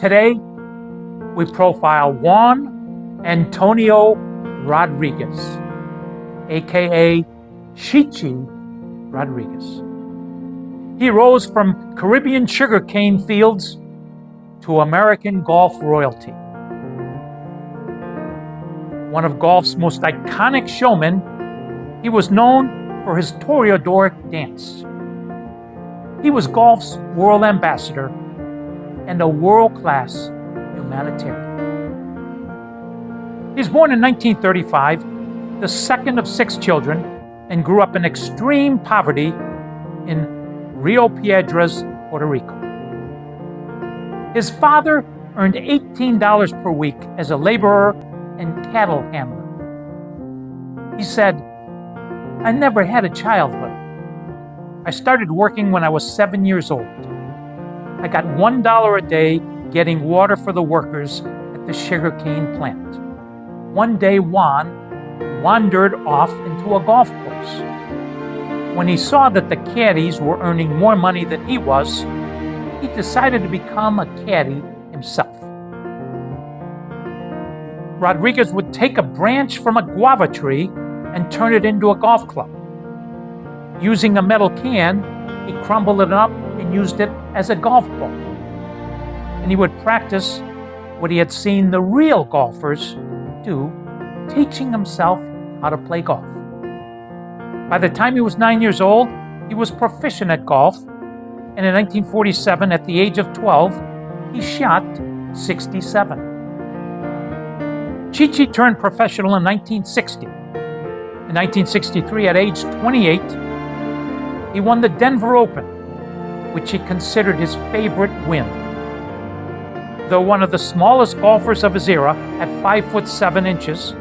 Today, we profile Juan Antonio Rodriguez, aka Chichi Rodriguez. He rose from Caribbean sugarcane fields to American golf royalty. One of golf's most iconic showmen, he was known for his toreador dance. He was golf's world ambassador and a world-class humanitarian. He was born in 1935, the second of 6 children, and grew up in extreme poverty in Rio Piedras, Puerto Rico. His father earned $18 per week as a laborer and cattle handler. He said, "I never had a childhood. I started working when I was 7 years old. I got $1 a day getting water for the workers at the sugarcane plant. One day Juan wandered off into a golf course. When he saw that the caddies were earning more money than he was, he decided to become a caddy himself. Rodriguez would take a branch from a guava tree and turn it into a golf club. Using a metal can, he crumbled it up and used it as a golf ball. And he would practice what he had seen the real golfers do, teaching himself how to play golf. By the time he was 9 years old, he was proficient at golf, and in 1947, at the age of 12, he shot 67. Chichi turned professional in 1960. In 1963, at age 28, he won the Denver Open, which he considered his favorite win. Though one of the smallest golfers of his era, at 5'7"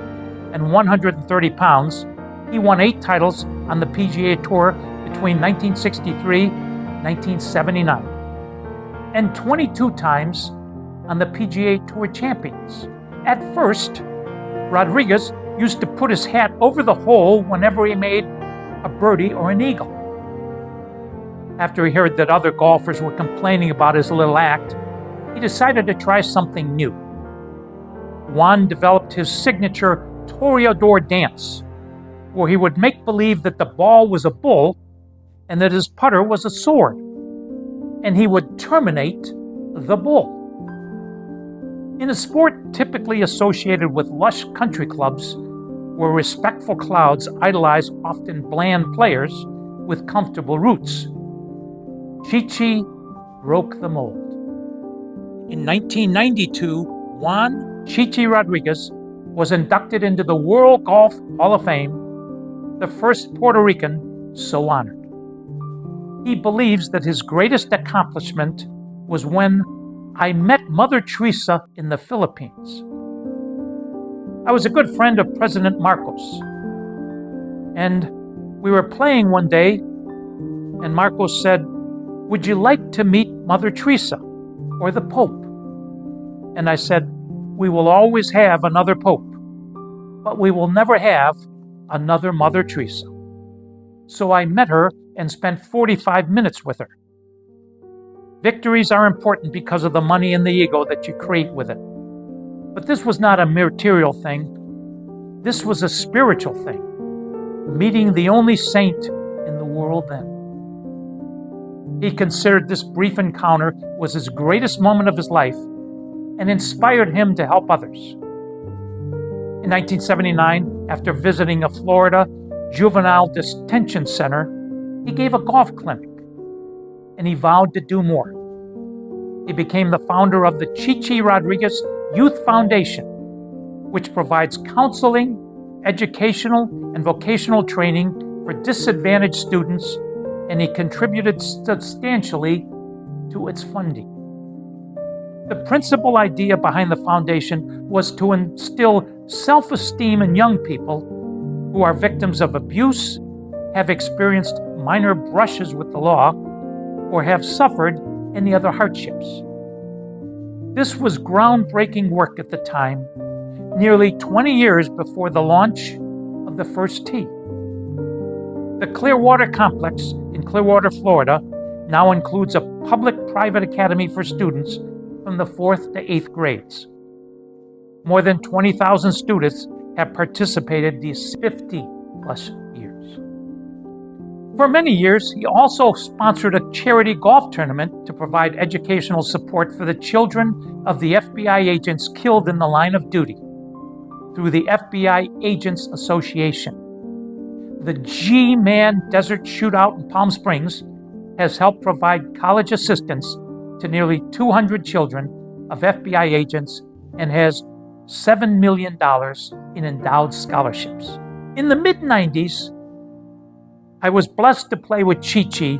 and 130 pounds, he won 8 titles on the PGA Tour between 1963 and 1979, and 22 times on the PGA Tour Champions. At first, Rodriguez used to put his hat over the hole whenever he made a birdie or an eagle. After he heard that other golfers were complaining about his little act, he decided to try something new. Juan developed his signature toreador dance, where he would make believe that the ball was a bull and that his putter was a sword, and he would terminate the bull. In a sport typically associated with lush country clubs, where respectful crowds idolize often bland players with comfortable roots, Chichi broke the mold. In 1992, Juan Chichi Rodriguez was inducted into the World Golf Hall of Fame, the first Puerto Rican so honored. He believes that his greatest accomplishment was when I met Mother Teresa in the Philippines. I was a good friend of President Marcos, and we were playing one day, and Marcos said, "Would you like to meet Mother Teresa or the Pope?" And I said, "We will always have another Pope, but we will never have another Mother Teresa." So I met her and spent 45 minutes with her. Victories are important because of the money and the ego that you create with it. But this was not a material thing. This was a spiritual thing, meeting the only saint in the world then. He considered this brief encounter was his greatest moment of his life and inspired him to help others. In 1979, after visiting a Florida juvenile detention center, he gave a golf clinic, and he vowed to do more. He became the founder of the Chichi Rodriguez Youth Foundation, which provides counseling, educational, and vocational training for disadvantaged students, and he contributed substantially to its funding. The principal idea behind the foundation was to instill self-esteem in young people who are victims of abuse, have experienced minor brushes with the law, or have suffered any other hardships. This was groundbreaking work at the time, nearly 20 years before the launch of the first tee. The Clearwater Complex in Clearwater, Florida, now includes a public-private academy for students from the 4th to 8th grades. More than 20,000 students have participated these 50 plus years. For many years, he also sponsored a charity golf tournament to provide educational support for the children of the FBI agents killed in the line of duty through the FBI Agents Association. The G-Man Desert Shootout in Palm Springs has helped provide college assistance to nearly 200 children of FBI agents and has $7 million in endowed scholarships. In the mid-90s, I was blessed to play with Chi-Chi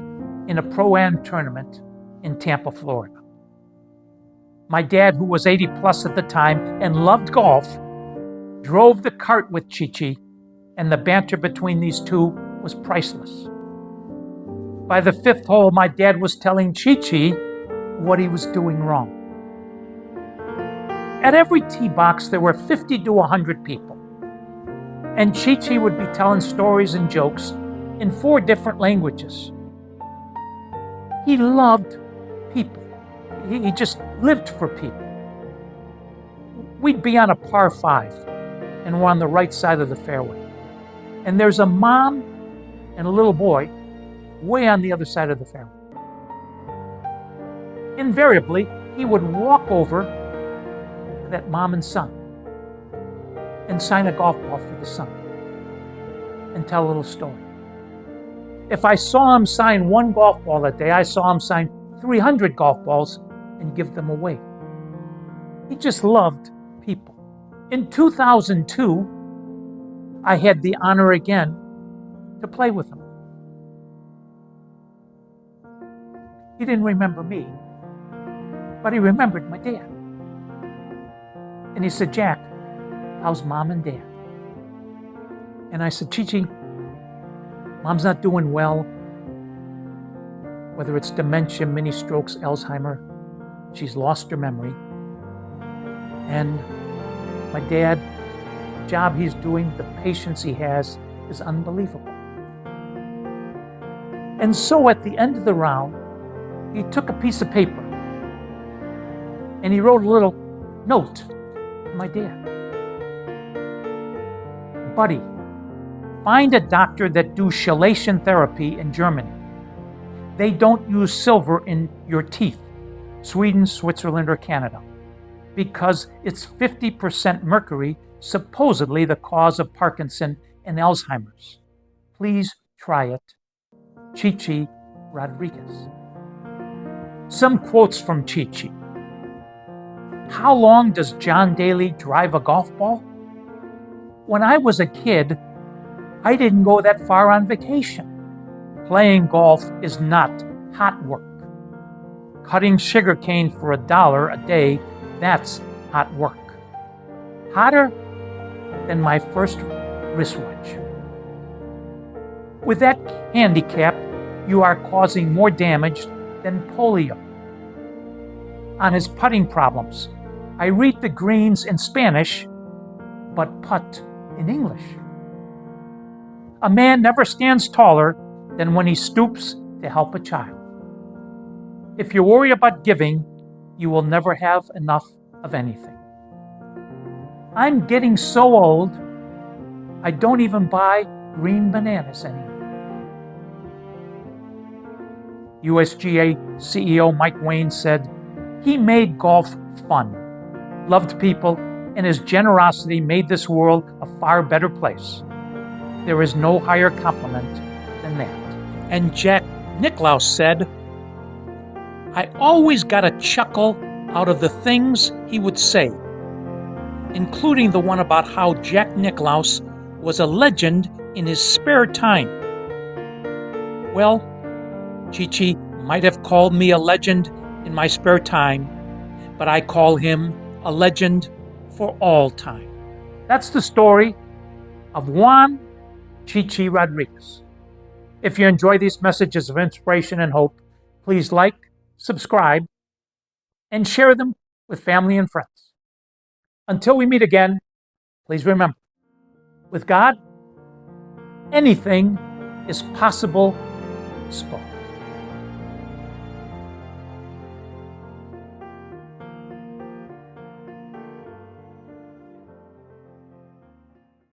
in a Pro-Am tournament in Tampa, Florida. My dad, who was 80 plus at the time and loved golf, drove the cart with Chi-Chi, and the banter between these two was priceless. By the 5th hole, my dad was telling Chi-Chi what he was doing wrong. At every tee box, there were 50 to 100 people, and Chi-Chi would be telling stories and jokes in 4 different languages. He loved people. He just lived for people. We'd be on a par 5, and we're on the right side of the fairway. And there's a mom and a little boy way on the other side of the fairway. Invariably, he would walk over to that mom and son and sign a golf ball for the son and tell a little story. If I saw him sign 1 golf ball a day, I saw him sign 300 golf balls and give them away. He just loved people. In 2002, I had the honor again to play with him. He didn't remember me, but he remembered my dad. And he said, "Jack, how's Mom and Dad?" And I said, "Chi-Chi, Mom's not doing well. Whether it's dementia, mini strokes, Alzheimer, she's lost her memory. And my dad, the job he's doing, the patience he has is unbelievable." And so at the end of the round, he took a piece of paper and he wrote a little note to my dad. "Buddy, find a doctor that do chelation therapy in Germany. They don't use silver in your teeth, Sweden, Switzerland, or Canada, because it's 50% mercury, supposedly the cause of Parkinson and Alzheimer's. Please try it. Chi-Chi Rodriguez." Some quotes from Chi-Chi. "How long does John Daly drive a golf ball? When I was a kid, I didn't go that far on vacation. Playing golf is not hot work. Cutting sugarcane for $1 a day, that's hot work. Hotter than my first wristwatch. With that handicap, you are causing more damage than polio." On his putting problems, "I read the greens in Spanish, but putt in English. A man never stands taller than when he stoops to help a child. If you worry about giving, you will never have enough of anything. I'm getting so old, I don't even buy green bananas anymore." USGA CEO Mike Wayne said, "He made golf fun, loved people, and his generosity made this world a far better place. There is no higher compliment than that." And Jack Nicklaus said, "I always got a chuckle out of the things he would say, including the one about how Jack Nicklaus was a legend in his spare time. Well, Chi-Chi might have called me a legend in my spare time, but I call him a legend for all time." That's the story of Juan Chi-Chi Rodriguez. If you enjoy these messages of inspiration and hope, please like, subscribe, and share them with family and friends. Until we meet again, please remember, with God, anything is possible. Spoke.